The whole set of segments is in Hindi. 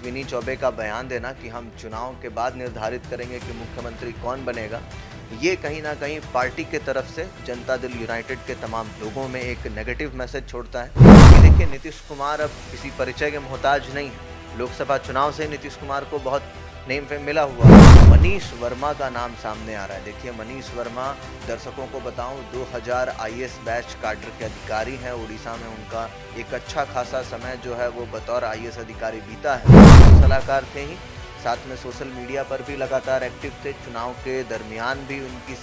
अश्विनी चौबे का बयान देना कि हम चुनाव के बाद निर्धारित करेंगे कि मुख्यमंत्री कौन बनेगा, ये कहीं ना कहीं पार्टी के तरफ से जनता दल यूनाइटेड के तमाम लोगों में एक नेगेटिव मैसेज छोड़ता है कि देखिए नीतीश कुमार अब किसी परिचय के मोहताज नहीं है। लोकसभा चुनाव से नीतीश कुमार को बहुत नेम फेम मिला हुआ है। मनीष वर्मा का नाम सामने आ रहा है। देखिए मनीष वर्मा, दर्शकों को बताऊं, 2000 आईएएस बैच काडर के अधिकारी हैं। उड़ीसा में उनका एक अच्छा खासा समय जो है वो बतौर आईएएस अधिकारी बीता है। सलाहकार थे ही, साथ में सोशल मीडिया पर भी लगातार एक्टिव थे। चुनाव के दरमियान भी उनकी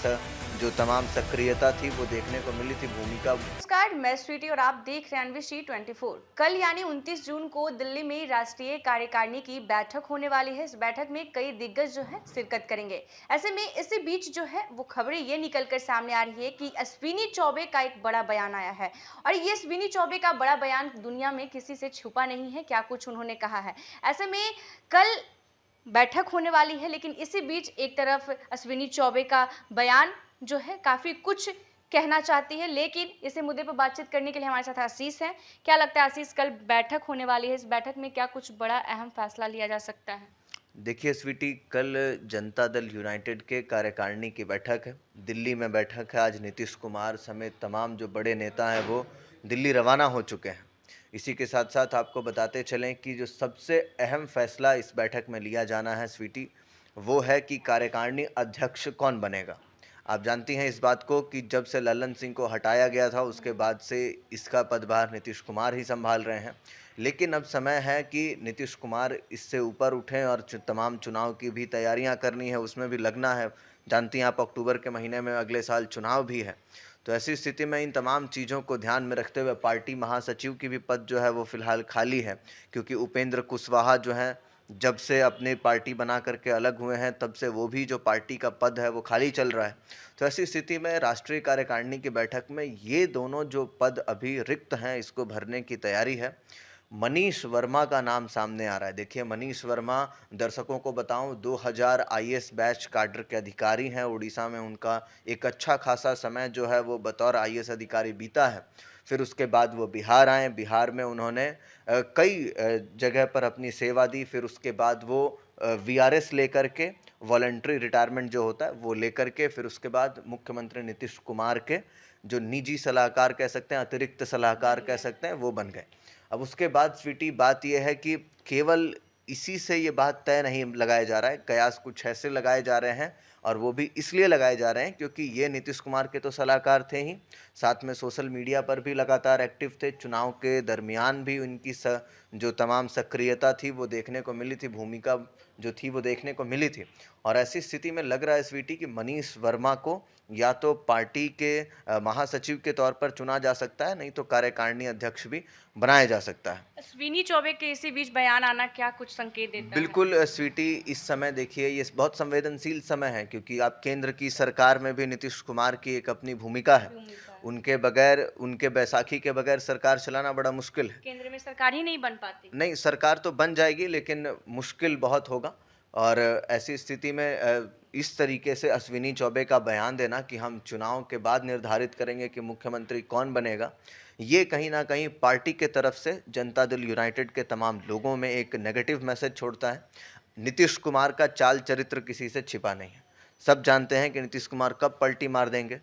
जो तमाम सक्रियता थी वो देखने को मिली थी, भूमिका। नमस्कार, मैं स्वीटी और आप देख रहे हैं अनविशी 24। कल यानी 29 जून को दिल्ली में राष्ट्रीय कार्यकारिणी की बैठक होने वाली है। इस बैठक में कई दिग्गज जो है शिरकत करेंगे। ऐसे में इसी बीच जो है वो खबरें ये निकलकर सामने आ रही है कि अश्विनी चौबे का एक बड़ा बयान आया है और ये अश्विनी चौबे का बड़ा बयान दुनिया में किसी से छुपा नहीं है। क्या कुछ उन्होंने कहा है। ऐसे में कल बैठक होने वाली है, लेकिन इसी बीच एक तरफ अश्विनी चौबे का बयान जो है काफी कुछ कहना चाहती है, लेकिन इसे मुद्दे पर बातचीत करने के लिए हमारे साथ आशीष हैं। क्या लगता है आशीष, कल बैठक होने वाली है, इस बैठक में क्या कुछ बड़ा अहम फैसला लिया जा सकता है? देखिए स्वीटी, कल जनता दल यूनाइटेड के कार्यकारिणी की बैठक है। दिल्ली में बैठक है। आज नीतीश कुमार समेत तमाम जो बड़े नेता हैं वो दिल्ली रवाना हो चुके हैं। इसी के साथ साथ आपको बताते चलें कि जो सबसे अहम फैसला इस बैठक में लिया जाना है स्वीटी, वो है कि कार्यकारिणी अध्यक्ष कौन बनेगा। आप जानती हैं इस बात को कि जब से लल्लन सिंह को हटाया गया था उसके बाद से इसका पदभार नीतीश कुमार ही संभाल रहे हैं। लेकिन अब समय है कि नीतीश कुमार इससे ऊपर उठें और तमाम चुनाव की भी तैयारियां करनी है, उसमें भी लगना है। जानती हैं आप, अक्टूबर के महीने में अगले साल चुनाव भी है। तो ऐसी स्थिति में इन तमाम चीज़ों को ध्यान में रखते हुए पार्टी महासचिव की भी पद जो है वो फिलहाल खाली है, क्योंकि उपेंद्र कुशवाहा जो हैं, जब से अपनी पार्टी बना करके अलग हुए हैं तब से वो भी जो पार्टी का पद है वो खाली चल रहा है। तो ऐसी स्थिति में राष्ट्रीय कार्यकारिणी की बैठक में ये दोनों जो पद अभी रिक्त हैं इसको भरने की तैयारी है। मनीष वर्मा का नाम सामने आ रहा है। देखिए मनीष वर्मा, दर्शकों को बताऊं, 2000 आईएएस बैच काडर के अधिकारी हैं। उड़ीसा में उनका एक अच्छा खासा समय जो है वो बतौर आईएएस अधिकारी बीता है। फिर उसके बाद वो बिहार आए। बिहार में उन्होंने कई जगह पर अपनी सेवा दी। फिर उसके बाद वो वीआरएस लेकर के, वॉलंटरी रिटायरमेंट जो होता है वो लेकर के, फिर उसके बाद मुख्यमंत्री नीतीश कुमार के जो निजी सलाहकार कह सकते हैं, अतिरिक्त सलाहकार कह सकते हैं, वो बन गए। अब उसके बाद स्वीटी, बात यह है कि केवल इसी से ये बात तय नहीं लगाया जा रहा है, कयास कुछ ऐसे लगाए जा रहे हैं और वो भी इसलिए लगाए जा रहे हैं क्योंकि ये नीतीश कुमार के तो सलाहकार थे ही, साथ में सोशल मीडिया पर भी लगातार एक्टिव थे। चुनाव के दरमियान भी उनकी जो तमाम सक्रियता थी वो देखने को मिली थी, भूमिका जो थी वो देखने को मिली थी। और ऐसी स्थिति में लग रहा है स्वीटी कि मनीष वर्मा को या तो पार्टी के महासचिव के तौर पर चुना जा सकता है, नहीं तो कार्यकारिणी अध्यक्ष भी बनाया जा सकता है। अश्विनी चौबे के इसी बीच बयान आना क्या कुछ संकेत देता है? बिल्कुल स्वीटी, इस समय देखिए ये बहुत संवेदनशील समय है, क्योंकि आप केंद्र की सरकार में भी नीतीश कुमार की एक अपनी भूमिका है। उनके बगैर, उनके बैसाखी के बगैर सरकार चलाना बड़ा मुश्किल है। केंद्र में सरकार ही नहीं बन पाती। नहीं, सरकार तो बन जाएगी लेकिन मुश्किल बहुत होगा। और ऐसी स्थिति में इस तरीके से अश्विनी चौबे का बयान देना कि हम चुनाव के बाद निर्धारित करेंगे कि मुख्यमंत्री कौन बनेगा, ये कहीं ना कहीं पार्टी के तरफ से जनता दल यूनाइटेड के तमाम लोगों में एक नेगेटिव मैसेज छोड़ता है। नीतीश कुमार का चाल चरित्र किसी से छिपा नहीं है। सब जानते हैं कि नीतीश कुमार कब पलटी मार देंगे,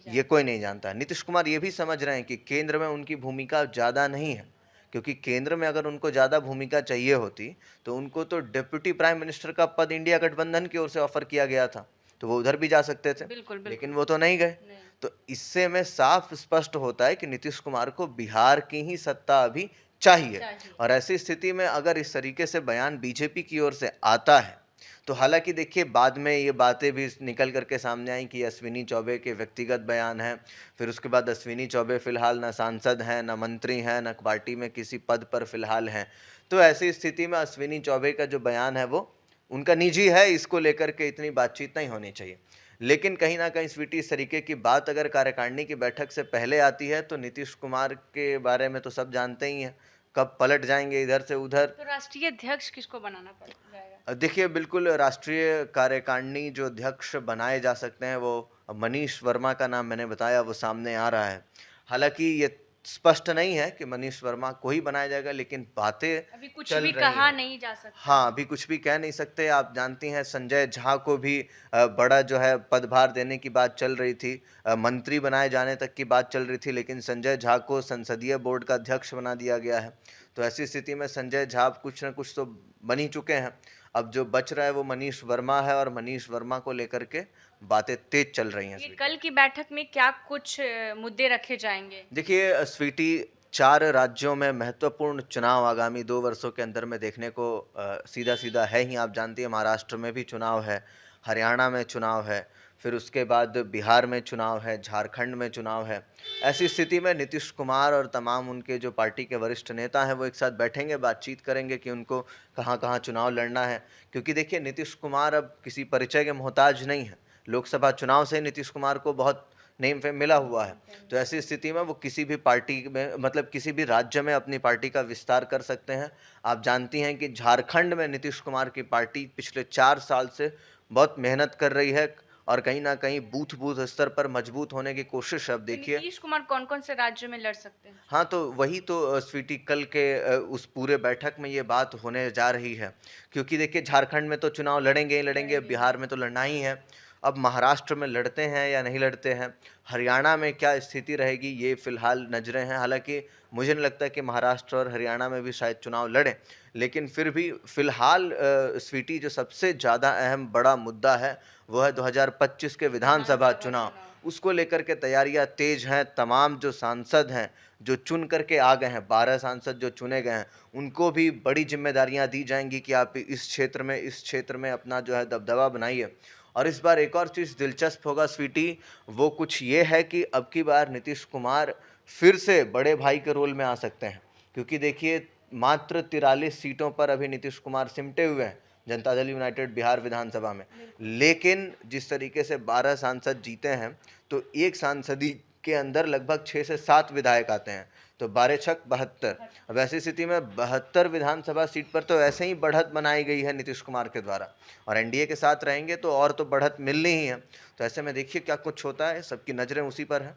ये कोई नहीं जानता। नीतीश कुमार ये भी समझ रहे हैं कि केंद्र में उनकी भूमिका ज़्यादा नहीं है, क्योंकि केंद्र में अगर उनको ज़्यादा भूमिका चाहिए होती तो उनको तो डिप्टी प्राइम मिनिस्टर का पद इंडिया गठबंधन की ओर से ऑफर किया गया था, तो वो उधर भी जा सकते थे। बिल्कुल, बिल्कुल। लेकिन वो तो नहीं गए। तो इससे में साफ स्पष्ट होता है कि नीतीश कुमार को बिहार की ही सत्ता अभी चाहिए। और ऐसी स्थिति में अगर इस तरीके से बयान बीजेपी की ओर से आता है तो, हालांकि देखिए बाद में ये बातें भी निकल करके सामने आई कि अश्विनी चौबे के व्यक्तिगत बयान है। फिर उसके बाद अश्विनी चौबे फिलहाल न सांसद हैं, न मंत्री हैं, न पार्टी में किसी पद पर फिलहाल हैं। तो ऐसी स्थिति में अश्विनी चौबे का जो बयान है वो उनका निजी है, इसको लेकर के इतनी बातचीत नहीं होनी चाहिए। लेकिन कहीं ना कहीं स्वीटी, इस तरीके की बात अगर कार्यकारिणी की बैठक से पहले आती है तो नीतीश कुमार के बारे में तो सब जानते ही हैं, कब पलट जाएंगे इधर से उधर। तो राष्ट्रीय अध्यक्ष किसको बनाना जाएगा? देखिए बिल्कुल, राष्ट्रीय कार्यकारिणी जो अध्यक्ष बनाए जा सकते हैं वो मनीष वर्मा का नाम मैंने बताया वो सामने आ रहा है। हालांकि ये स्पष्ट नहीं है कि मनीष वर्मा को ही बनाया जाएगा, लेकिन बातें अभी कुछ चल भी रही कहा हैं। नहीं जा सकता हाँ, है। अभी कुछ भी कह नहीं सकते। आप जानती हैं संजय झा को भी बड़ा जो है पदभार देने की बात चल रही थी, मंत्री बनाए जाने तक की बात चल रही थी, लेकिन संजय झा को संसदीय बोर्ड का अध्यक्ष बना दिया गया है। तो ऐसी स्थिति में संजय झा कुछ न कुछ तो बन ही चुके हैं। अब जो बच रहा है वो मनीष वर्मा है, और मनीष वर्मा को लेकर के बातें तेज चल रही हैं ये स्वीटी। कल की बैठक में क्या कुछ मुद्दे रखे जाएंगे? देखिए स्वीटी, 4 राज्यों में महत्वपूर्ण चुनाव आगामी 2 वर्षों के अंदर में देखने को सीधा-सीधा है ही। आप जानती हैं महाराष्ट्र में भी चुनाव है, हरियाणा में चुनाव है, फिर उसके बाद बिहार में चुनाव है, झारखंड में चुनाव है। ऐसी स्थिति में नीतीश कुमार और तमाम उनके जो पार्टी के वरिष्ठ नेता हैं, वो एक साथ बैठेंगे, बातचीत करेंगे कि उनको कहाँ-कहाँ चुनाव लड़ना है। क्योंकि देखिए नीतीश कुमार अब किसी परिचय के मोहताज नहीं है। लोकसभा चुनाव से नीतीश कुमार को बहुत नेम फेम मिला हुआ है। तो ऐसी स्थिति में वो किसी भी पार्टी में, मतलब किसी भी राज्य में अपनी पार्टी का विस्तार कर सकते हैं। आप जानती हैं कि झारखंड में नीतीश कुमार की पार्टी पिछले 4 साल से बहुत मेहनत कर रही है, और कहीं न कहीं बूथ-बूथ स्तर पर मजबूत होने की कोशिश अब तो देखिए। नीतीश कुमार कौन-कौन से राज्यों में लड़ सकते हैं? हाँ, तो वही तो स्वीटी कल के उस पूरे बैठक में ये बात होने जा रही है। क्योंकि देखिए झारखंड में तो चुनाव लड़ेंगे ही लड़ेंगे, लड़ेंगे। बिहार में तो लड़ना ही है। अब महाराष्ट्र में लड़ते हैं या नहीं लड़ते हैं, हरियाणा में क्या स्थिति रहेगी, ये फ़िलहाल नज़रें हैं। हालाँकि मुझे नहीं लगता कि महाराष्ट्र और हरियाणा में भी शायद चुनाव लड़ें। लेकिन फिर भी फ़िलहाल स्वीटी, जो सबसे ज़्यादा अहम बड़ा मुद्दा है, वो है 2025 के विधानसभा चुनाव। उसको लेकर के तैयारियाँ तेज़ हैं। तमाम जो सांसद हैं, जो चुन करके आ गए हैं, 12 सांसद जो चुने गए हैं, उनको भी बड़ी ज़िम्मेदारियाँ दी जाएँगी कि आप इस क्षेत्र में अपना जो है दबदबा बनाइए। और इस बार एक और चीज़ दिलचस्प होगा स्वीटी, वो कुछ ये है कि अब की बार नीतीश कुमार फिर से बड़े भाई के रोल में आ सकते हैं। क्योंकि देखिए मात्र 43 सीटों पर अभी नीतीश कुमार सिमटे हुए हैं, जनता दल यूनाइटेड बिहार विधानसभा में। लेकिन जिस तरीके से 12 सांसद जीते हैं, तो एक सांसदी के अंदर लगभग 6 से 7 विधायक आते हैं, तो 12 छक 72। अब ऐसी स्थिति में 72 विधानसभा सीट पर तो ऐसे ही बढ़त बनाई गई है नीतीश कुमार के द्वारा, और एनडीए के साथ रहेंगे तो और तो बढ़त मिलनी ही है। तो ऐसे में देखिए क्या कुछ होता है, सबकी नज़रें उसी पर हैं।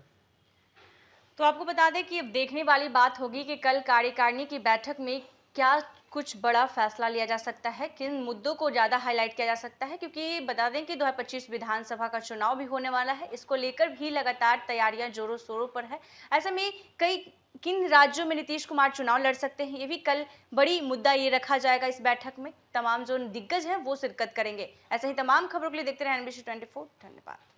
तो आपको बता दें कि अब देखने वाली बात होगी कि कल कार्यकारिणी की बैठक में क्या कुछ बड़ा फैसला लिया जा सकता है, किन मुद्दों को ज़्यादा हाईलाइट किया जा सकता है, क्योंकि बता दें कि 2025 विधानसभा का चुनाव भी होने वाला है। इसको लेकर भी लगातार तैयारियां जोरों शोरों पर है। ऐसे में कई किन राज्यों में नीतीश कुमार चुनाव लड़ सकते हैं, ये भी कल बड़ी मुद्दा ये रखा जाएगा। इस बैठक में तमाम जो दिग्गज हैं वो शिरकत करेंगे। ऐसे ही तमाम खबरों के लिए देखते रहे NBC 24। धन्यवाद।